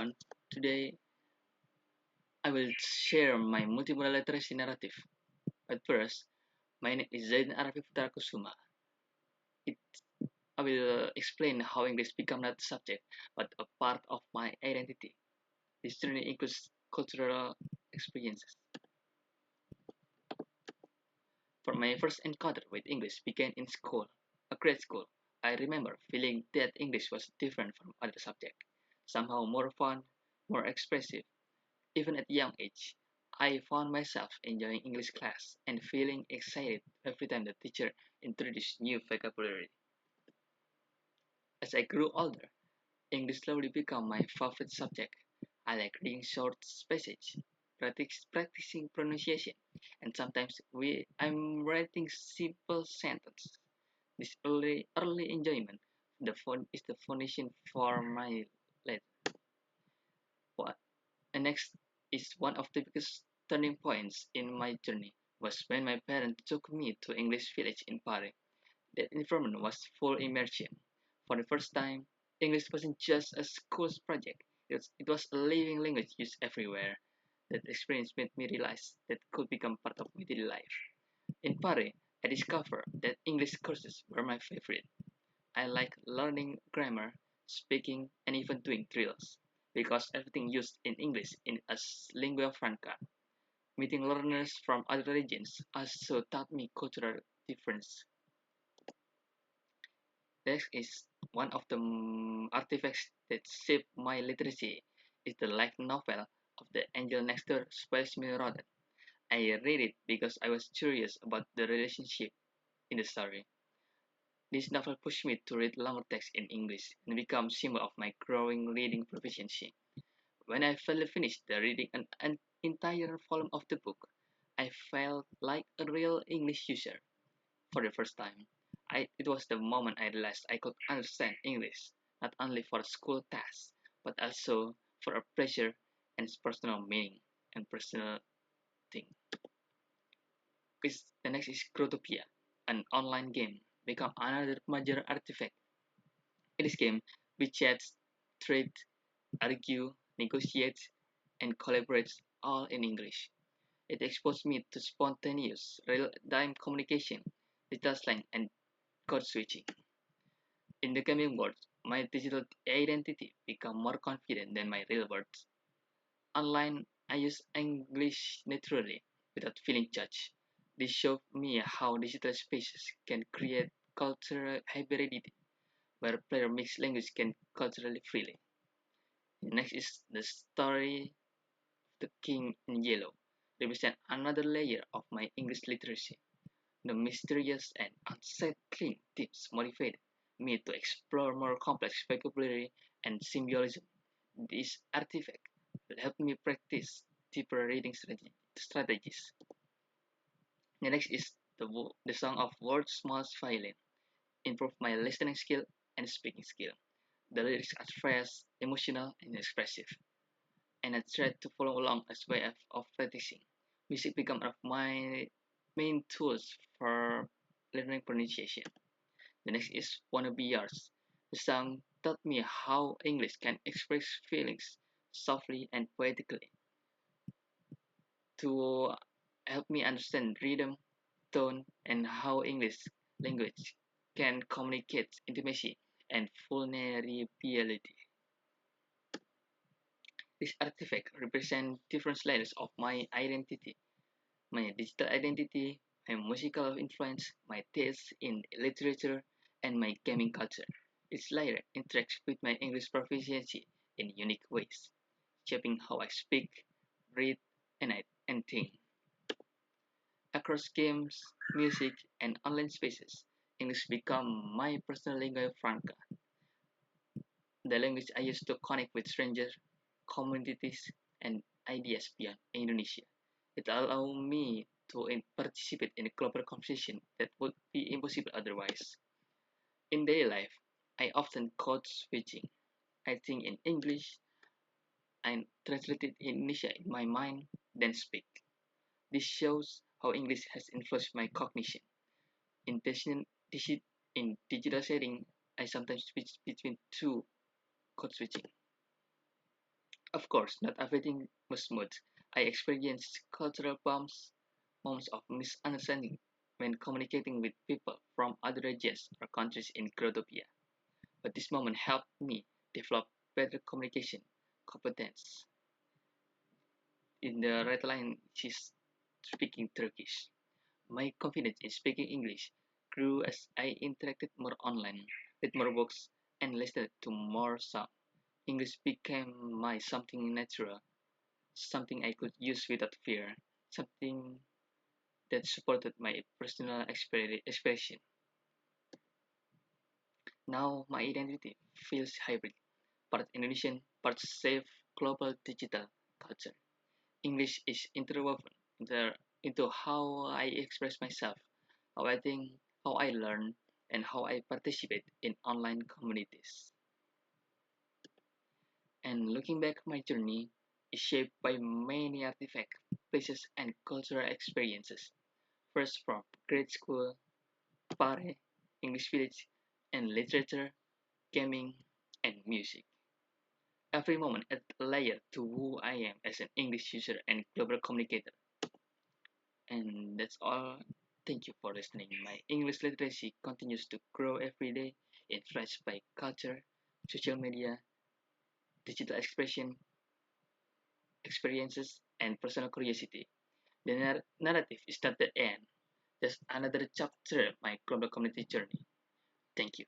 everyone. Today I will share my multimodal literacy narrative. But first, my name is Zain Arafi Putra Kusuma. It, I will explain how English become not a subject but a part of my identity. This journey includes cultural experiences. For my first encounter with English began in school, a grade school. I remember feeling that English was different from other subjects, somehow more fun, more expressive. Even at a young age, I found myself enjoying English class and feeling excited every time the teacher introduced new vocabulary. As I grew older, English slowly became my favorite subject. I like reading short passages, practicing pronunciation, and sometimes I'm writing simple sentences. This early enjoyment is the foundation for my later. What And next is one of the biggest turning points in my journey was when my parents took me to English village in Paris. That environment was full immersion. For the first time, English wasn't just a school's project. It was a living language used everywhere. That experience made me realize that could become part of my daily life. In Paris, I discovered that English courses were my favorite. I like learning grammar, speaking, and even doing drills, because everything used in English in as lingua franca. Meeting learners from other regions also taught me cultural difference. Next is one of the artifacts that shaped my literacy is the light novel of the Angel Next Door Spoils Me Rotten. I read it because I was curious about the relationship in the story. This novel pushed me to read longer texts in English and become symbol of my growing reading proficiency. When I finally finished the reading an entire volume of the book, I felt like a real English user for the first time. It was the moment I realized I could understand English, not only for school tasks, but also for a pleasure and personal meaning and personal thing. The next is Grotopia, an online game, become another major artifact. In this game, we chat, trade, argue, negotiate, and collaborate all in English. It exposed me to spontaneous, real-time communication, digital slang, and code switching. In the gaming world, my digital identity became more confident than my real words. Online, I use English naturally without feeling judged. This showed me how digital spaces can create cultural hybridity, where player mix language can culturally freely. Next is the story of the King in Yellow, represent another layer of my English literacy. The mysterious and unsettling themes motivated me to explore more complex vocabulary and symbolism. This artifact will help me practice deeper reading strategies. The next is the Song of World's Smallest Violin, improve my listening skill and speaking skill. The lyrics are fresh, emotional, and expressive, and I tried to follow along as way of practicing. Music became one of my main tools for learning pronunciation. The next is Wanna Be Yours. The song taught me how English can express feelings softly and poetically to help me understand rhythm, tone, and how English language can communicate intimacy and vulnerability. This artifact represents different layers of my identity: my digital identity, my musical influence, my taste in literature, and my gaming culture. Each layer interacts with my English proficiency in unique ways, shaping how I speak, read, and think. Across games, music, and online spaces, English become my personal lingua franca, the language I use to connect with strangers, communities, and ideas beyond Indonesia. It allows me to participate in a global conversation that would be impossible otherwise. In daily life, I often code switching. I think in English and translate it in Indonesia in my mind, then speak. This shows how English has influenced my cognition. In, in digital setting, I sometimes switch between two code switching. Of course, not everything was smooth. I experienced cultural bumps, moments of misunderstanding when communicating with people from other regions or countries in Grotopia. But this moment helped me develop better communication competence. In the red line, she's speaking Turkish. My confidence in speaking English grew as I interacted more online, read more books, and listened to more songs. English became my something natural, something I could use without fear, something that supported my personal expression. Now my identity feels hybrid, part Indonesian, part safe global digital culture. English is interwoven into how I express myself, how I think, how I learn, and how I participate in online communities. And looking back, my journey is shaped by many artifacts, places, and cultural experiences. First from grade school, Pare, English village, and literature, gaming, and music. Every moment adds a layer to who I am as an English user and global communicator. And that's all. Thank you for listening. My English literacy continues to grow every day, influenced by culture, social media, digital expression, experiences, and personal curiosity. The narrative is not the end, just another chapter of my global community journey. Thank you.